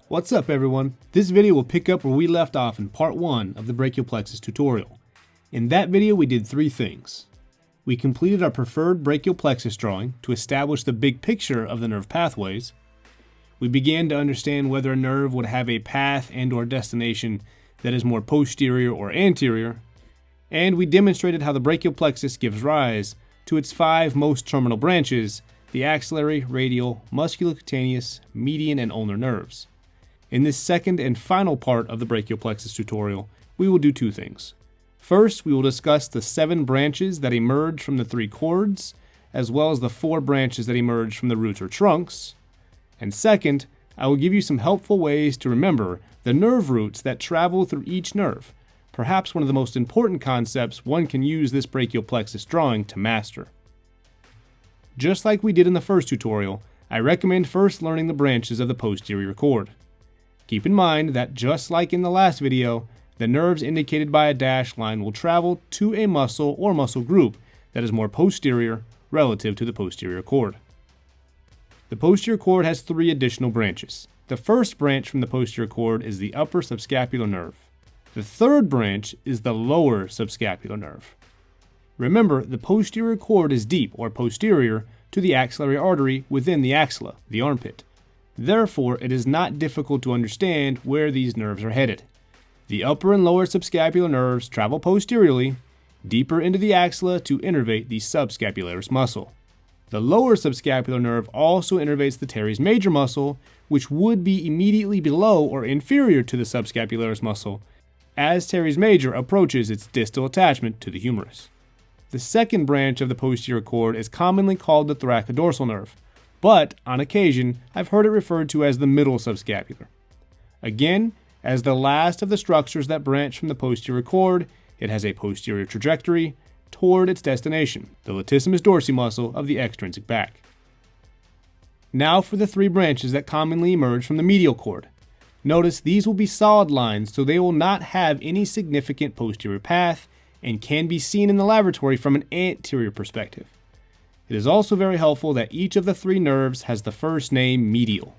What's up everyone? This video will pick up where we left off in part 1 of the Brachial Plexus tutorial. In that video we did 3 things. We completed our preferred brachial plexus drawing to establish the big picture of the nerve pathways. We began to understand whether a nerve would have a path and/or destination that is more posterior or anterior. And we demonstrated how the brachial plexus gives rise to its 5 most terminal branches, the axillary, radial, musculocutaneous, median, and ulnar nerves. In this second and final part of the brachial plexus tutorial, we will do 2 things. First, we will discuss the 7 branches that emerge from the 3 cords, as well as the 4 branches that emerge from the roots or trunks. And second, I will give you some helpful ways to remember the nerve roots that travel through each nerve, perhaps one of the most important concepts one can use this brachial plexus drawing to master. Just like we did in the first tutorial, I recommend first learning the branches of the posterior cord. Keep in mind that just like in the last video, the nerves indicated by a dashed line will travel to a muscle or muscle group that is more posterior relative to the posterior cord. The posterior cord has 3 additional branches. The first branch from the posterior cord is the upper subscapular nerve. The third branch is the lower subscapular nerve. Remember, the posterior cord is deep or posterior to the axillary artery within the axilla, the armpit. Therefore, it is not difficult to understand where these nerves are headed. The upper and lower subscapular nerves travel posteriorly, deeper into the axilla to innervate the subscapularis muscle. The lower subscapular nerve also innervates the teres major muscle, which would be immediately below or inferior to the subscapularis muscle, as teres major approaches its distal attachment to the humerus. The second branch of the posterior cord is commonly called the thoracodorsal nerve, but on occasion I've heard it referred to as the middle subscapular. Again, as the last of the structures that branch from the posterior cord, it has a posterior trajectory toward its destination, the latissimus dorsi muscle of the extrinsic back. Now for the 3 branches that commonly emerge from the medial cord. Notice these will be solid lines, so they will not have any significant posterior path and can be seen in the laboratory from an anterior perspective. It is also very helpful that each of the 3 nerves has the first name medial.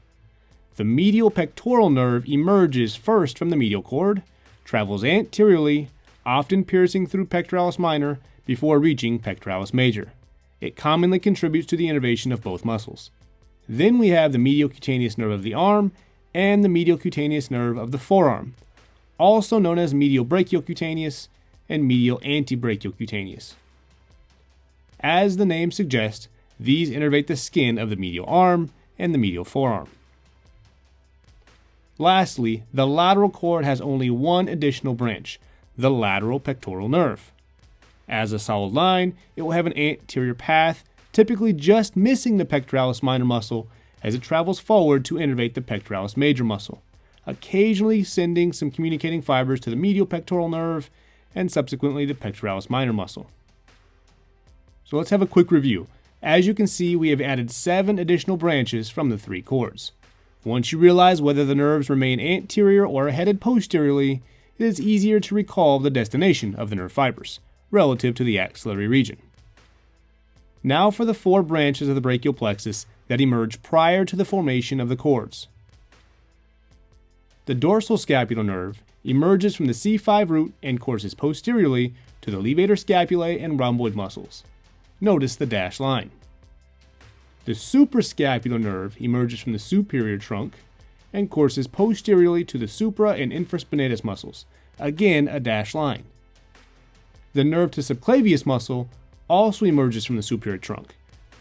The medial pectoral nerve emerges first from the medial cord, travels anteriorly, often piercing through pectoralis minor before reaching pectoralis major. It commonly contributes to the innervation of both muscles. Then we have the medial cutaneous nerve of the arm and the medial cutaneous nerve of the forearm, also known as medial brachial cutaneous and medial antebrachial cutaneous. As the name suggests, these innervate the skin of the medial arm and the medial forearm. Lastly, the lateral cord has only one additional branch, the lateral pectoral nerve. As a solid line, it will have an anterior path, typically just missing the pectoralis minor muscle as it travels forward to innervate the pectoralis major muscle, occasionally sending some communicating fibers to the medial pectoral nerve and subsequently the pectoralis minor muscle. So let's have a quick review. As you can see, we have added 7 additional branches from the 3 cords. Once you realize whether the nerves remain anterior or are headed posteriorly, it is easier to recall the destination of the nerve fibers, relative to the axillary region. Now for the 4 branches of the brachial plexus that emerge prior to the formation of the cords. The dorsal scapular nerve emerges from the C5 root and courses posteriorly to the levator scapulae and rhomboid muscles. Notice the dashed line. The suprascapular nerve emerges from the superior trunk and courses posteriorly to the supra and infraspinatus muscles, again a dashed line. The nerve to subclavius muscle also emerges from the superior trunk,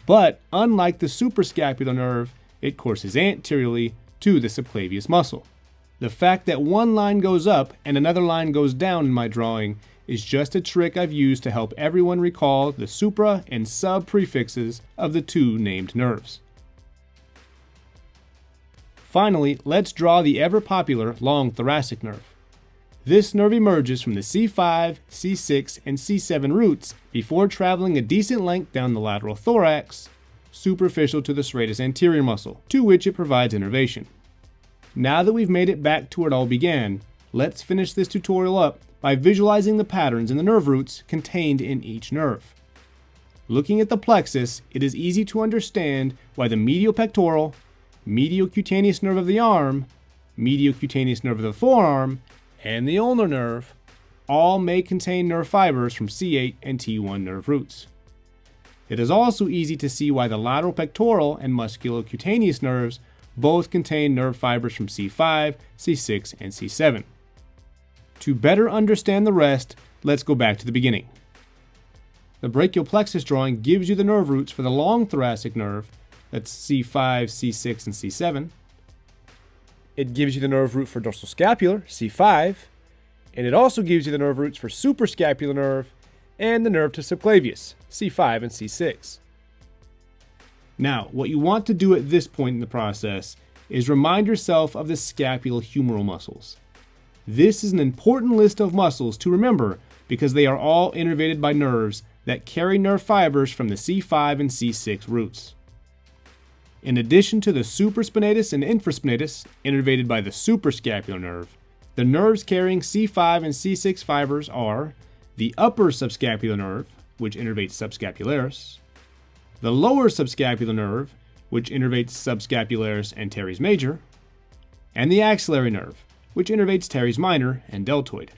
but unlike the suprascapular nerve, it courses anteriorly to the subclavius muscle. The fact that one line goes up and another line goes down in my drawing is just a trick I've used to help everyone recall the supra and sub prefixes of the 2 named nerves. Finally, let's draw the ever-popular long thoracic nerve. This nerve emerges from the C5, C6, and C7 roots before traveling a decent length down the lateral thorax, superficial to the serratus anterior muscle, to which it provides innervation. Now that we've made it back to where it all began, let's finish this tutorial up by visualizing the patterns in the nerve roots contained in each nerve. Looking at the plexus, it is easy to understand why the medial pectoral, medial cutaneous nerve of the arm, medial cutaneous nerve of the forearm, and the ulnar nerve all may contain nerve fibers from C8 and T1 nerve roots. It is also easy to see why the lateral pectoral and musculocutaneous nerves both contain nerve fibers from C5, C6, and C7. To better understand the rest, let's go back to the beginning. The brachial plexus drawing gives you the nerve roots for the long thoracic nerve, that's C5, C6, and C7. It gives you the nerve root for dorsal scapular, C5, and it also gives you the nerve roots for suprascapular nerve and the nerve to subclavius, C5 and C6. Now, what you want to do at this point in the process is remind yourself of the scapulohumeral muscles. This is an important list of muscles to remember because they are all innervated by nerves that carry nerve fibers from the C5 and C6 roots. In addition to the supraspinatus and infraspinatus, innervated by the suprascapular nerve, the nerves carrying C5 and C6 fibers are the upper subscapular nerve, which innervates subscapularis, the lower subscapular nerve, which innervates subscapularis and teres major, and the axillary nerve, which innervates teres minor and deltoid.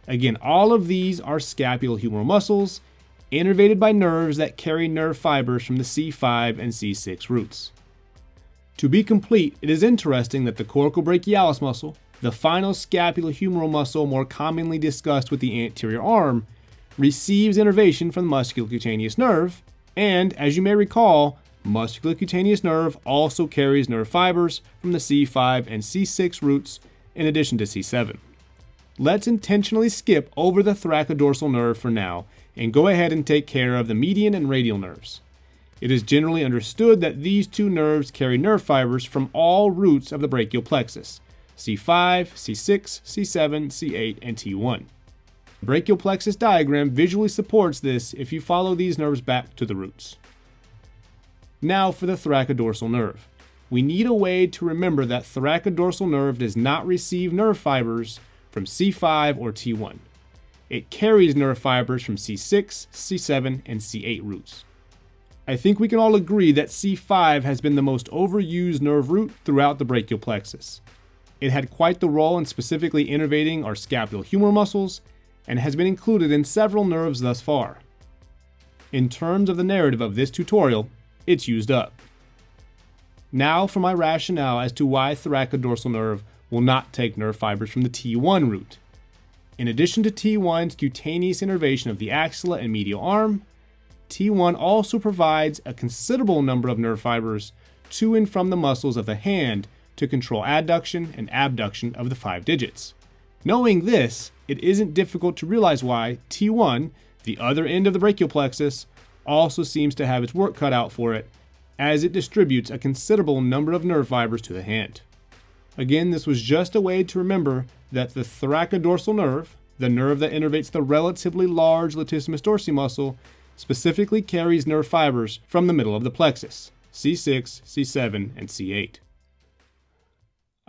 Again, all of these are scapulohumeral muscles, innervated by nerves that carry nerve fibers from the C5 and C6 roots. To be complete, it is interesting that the coracobrachialis muscle, the final scapulohumeral muscle more commonly discussed with the anterior arm, receives innervation from the musculocutaneous nerve, and, as you may recall, musculocutaneous nerve also carries nerve fibers from the C5 and C6 roots in addition to C7. Let's intentionally skip over the thoracodorsal nerve for now and go ahead and take care of the median and radial nerves. It is generally understood that these two nerves carry nerve fibers from all roots of the brachial plexus, C5, C6, C7, C8, and T1. The brachial plexus diagram visually supports this if you follow these nerves back to the roots. Now for the thoracodorsal nerve. We need a way to remember that thoracodorsal nerve does not receive nerve fibers from C5 or T1. It carries nerve fibers from C6, C7, and C8 roots. I think we can all agree that C5 has been the most overused nerve root throughout the brachial plexus. It had quite the role in specifically innervating our scapulohumeral muscles and has been included in several nerves thus far. In terms of the narrative of this tutorial, it's used up. Now for my rationale as to why thoracodorsal nerve will not take nerve fibers from the T1 root. In addition to T1's cutaneous innervation of the axilla and medial arm, T1 also provides a considerable number of nerve fibers to and from the muscles of the hand to control adduction and abduction of the 5 digits. Knowing this, it isn't difficult to realize why T1, the other end of the brachial plexus, also seems to have its work cut out for it, as it distributes a considerable number of nerve fibers to the hand. Again, this was just a way to remember that the thoracodorsal nerve, the nerve that innervates the relatively large latissimus dorsi muscle, specifically carries nerve fibers from the middle of the plexus, C6, C7, and C8.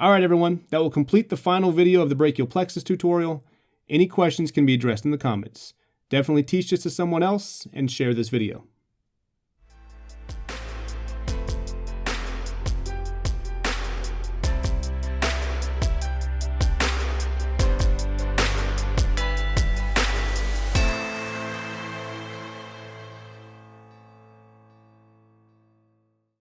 Alright everyone, that will complete the final video of the brachial plexus tutorial. Any questions can be addressed in the comments. Definitely teach this to someone else and share this video.